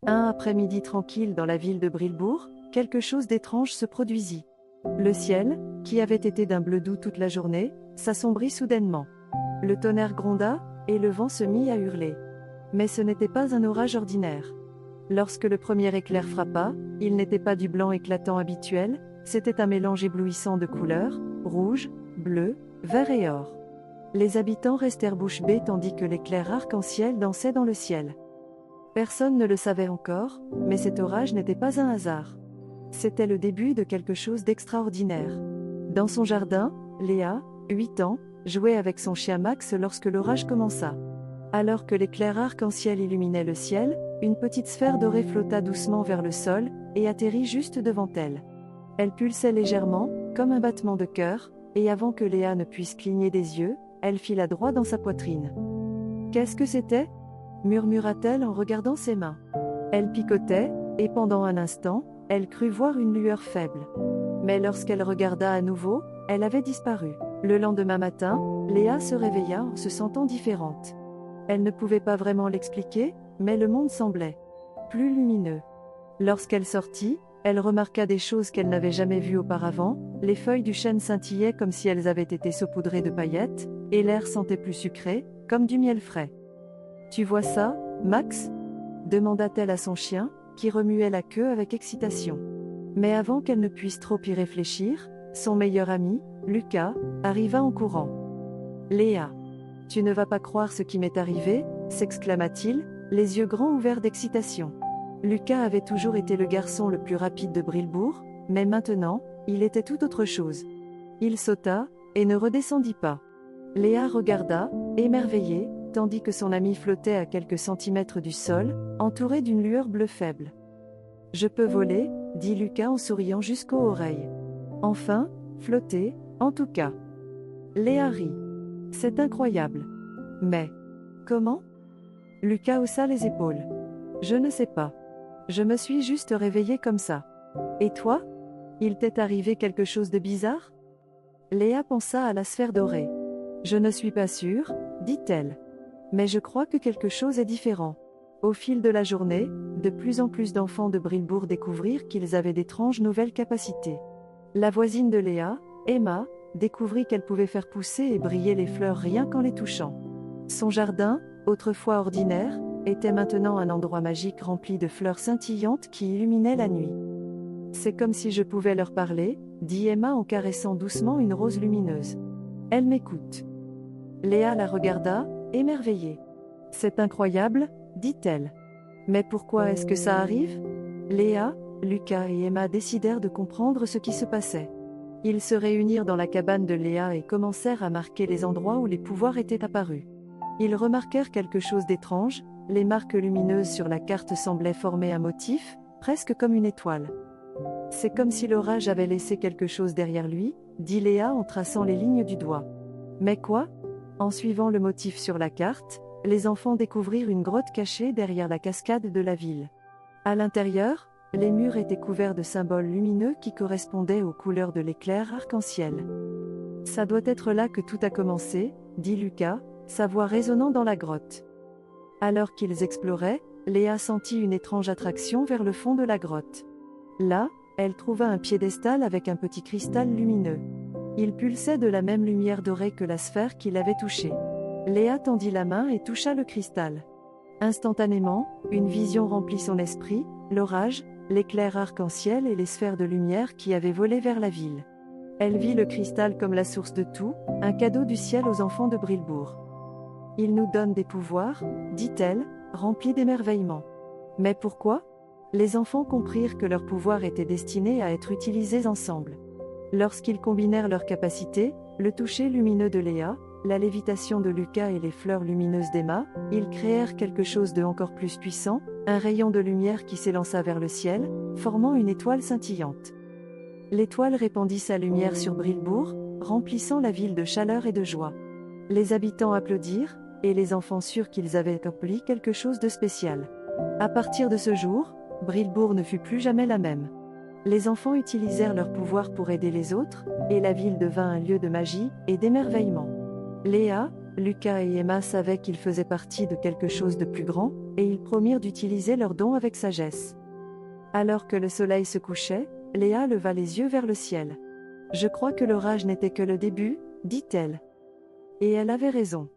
Un après-midi tranquille dans la ville de Brilbourg, quelque chose d'étrange se produisit. Le ciel, qui avait été d'un bleu doux toute la journée, s'assombrit soudainement. Le tonnerre gronda, et le vent se mit à hurler. Mais ce n'était pas un orage ordinaire. Lorsque le premier éclair frappa, il n'était pas du blanc éclatant habituel, c'était un mélange éblouissant de couleurs, rouge, bleu, vert et or. Les habitants restèrent bouche bée tandis que l'éclair arc-en-ciel dansait dans le ciel. Personne ne le savait encore, mais cet orage n'était pas un hasard. C'était le début de quelque chose d'extraordinaire. Dans son jardin, Léa, 8 ans, jouait avec son chien Max lorsque l'orage commença. Alors que l'éclair arc-en-ciel illuminait le ciel, une petite sphère dorée flotta doucement vers le sol, et atterrit juste devant elle. Elle pulsait légèrement, comme un battement de cœur, et avant que Léa ne puisse cligner des yeux, elle fila droit dans sa poitrine. « Qu'est-ce que c'était » murmura-t-elle en regardant ses mains. Elle picotait, et pendant un instant, elle crut voir une lueur faible. Mais lorsqu'elle regarda à nouveau, elle avait disparu. Le lendemain matin, Léa se réveilla en se sentant différente. Elle ne pouvait pas vraiment l'expliquer, mais le monde semblait plus lumineux. Lorsqu'elle sortit, elle remarqua des choses qu'elle n'avait jamais vues auparavant, les feuilles du chêne scintillaient comme si elles avaient été saupoudrées de paillettes, et l'air sentait plus sucré, comme du miel frais. « Tu vois ça, Max » demanda-t-elle à son chien, qui remuait la queue avec excitation. Mais avant qu'elle ne puisse trop y réfléchir, son meilleur ami, Lucas, arriva en courant. « Léa, tu ne vas pas croire ce qui m'est arrivé » s'exclama-t-il, les yeux grands ouverts d'excitation. Lucas avait toujours été le garçon le plus rapide de Brilbourg, mais maintenant, il était tout autre chose. Il sauta, et ne redescendit pas. Léa regarda, émerveillée, tandis que son ami flottait à quelques centimètres du sol, entouré d'une lueur bleue faible. « Je peux voler » dit Lucas en souriant jusqu'aux oreilles. « Enfin, flotter, en tout cas. » Léa rit. « C'est incroyable. Mais comment ?» Lucas haussa les épaules. « Je ne sais pas. Je me suis juste réveillée comme ça. Et toi ? Il t'est arrivé quelque chose de bizarre ?» Léa pensa à la sphère dorée. « Je ne suis pas sûre, » dit-elle. « Mais je crois que quelque chose est différent. » Au fil de la journée, de plus en plus d'enfants de Brilbourg découvrirent qu'ils avaient d'étranges nouvelles capacités. La voisine de Léa, Emma, découvrit qu'elle pouvait faire pousser et briller les fleurs rien qu'en les touchant. Son jardin, autrefois ordinaire, était maintenant un endroit magique rempli de fleurs scintillantes qui illuminaient la nuit. « C'est comme si je pouvais leur parler » dit Emma en caressant doucement une rose lumineuse. « Elle m'écoute. » Léa la regarda, émerveillée. « C'est incroyable » dit-elle. « Mais pourquoi est-ce que ça arrive ?» Léa, Lucas et Emma décidèrent de comprendre ce qui se passait. Ils se réunirent dans la cabane de Léa et commencèrent à marquer les endroits où les pouvoirs étaient apparus. Ils remarquèrent quelque chose d'étrange, les marques lumineuses sur la carte semblaient former un motif, presque comme une étoile. « C'est comme si l'orage avait laissé quelque chose derrière lui » dit Léa en traçant les lignes du doigt. « Mais quoi ?» En suivant le motif sur la carte, les enfants découvrirent une grotte cachée derrière la cascade de la ville. À l'intérieur, les murs étaient couverts de symboles lumineux qui correspondaient aux couleurs de l'éclair arc-en-ciel. « Ça doit être là que tout a commencé » dit Lucas, sa voix résonnant dans la grotte. Alors qu'ils exploraient, Léa sentit une étrange attraction vers le fond de la grotte. Là, elle trouva un piédestal avec un petit cristal lumineux. Il pulsait de la même lumière dorée que la sphère qui l'avait touché. Léa tendit la main et toucha le cristal. Instantanément, une vision remplit son esprit, l'orage, l'éclair arc-en-ciel et les sphères de lumière qui avaient volé vers la ville. Elle vit le cristal comme la source de tout, un cadeau du ciel aux enfants de Brilbourg. « Il nous donne des pouvoirs » dit-elle, remplie d'émerveillement. « Mais pourquoi ?» Les enfants comprirent que leurs pouvoirs étaient destinés à être utilisés ensemble. Lorsqu'ils combinèrent leurs capacités, le toucher lumineux de Léa, la lévitation de Lucas et les fleurs lumineuses d'Emma, ils créèrent quelque chose de encore plus puissant, un rayon de lumière qui s'élança vers le ciel, formant une étoile scintillante. L'étoile répandit sa lumière sur Brilbourg, remplissant la ville de chaleur et de joie. Les habitants applaudirent, et les enfants surent qu'ils avaient accompli quelque chose de spécial. À partir de ce jour, Brilbourg ne fut plus jamais la même. Les enfants utilisèrent leur pouvoir pour aider les autres, et la ville devint un lieu de magie et d'émerveillement. Léa, Lucas et Emma savaient qu'ils faisaient partie de quelque chose de plus grand, et ils promirent d'utiliser leurs dons avec sagesse. Alors que le soleil se couchait, Léa leva les yeux vers le ciel. « Je crois que l'orage n'était que le début, dit-elle. Et elle avait raison.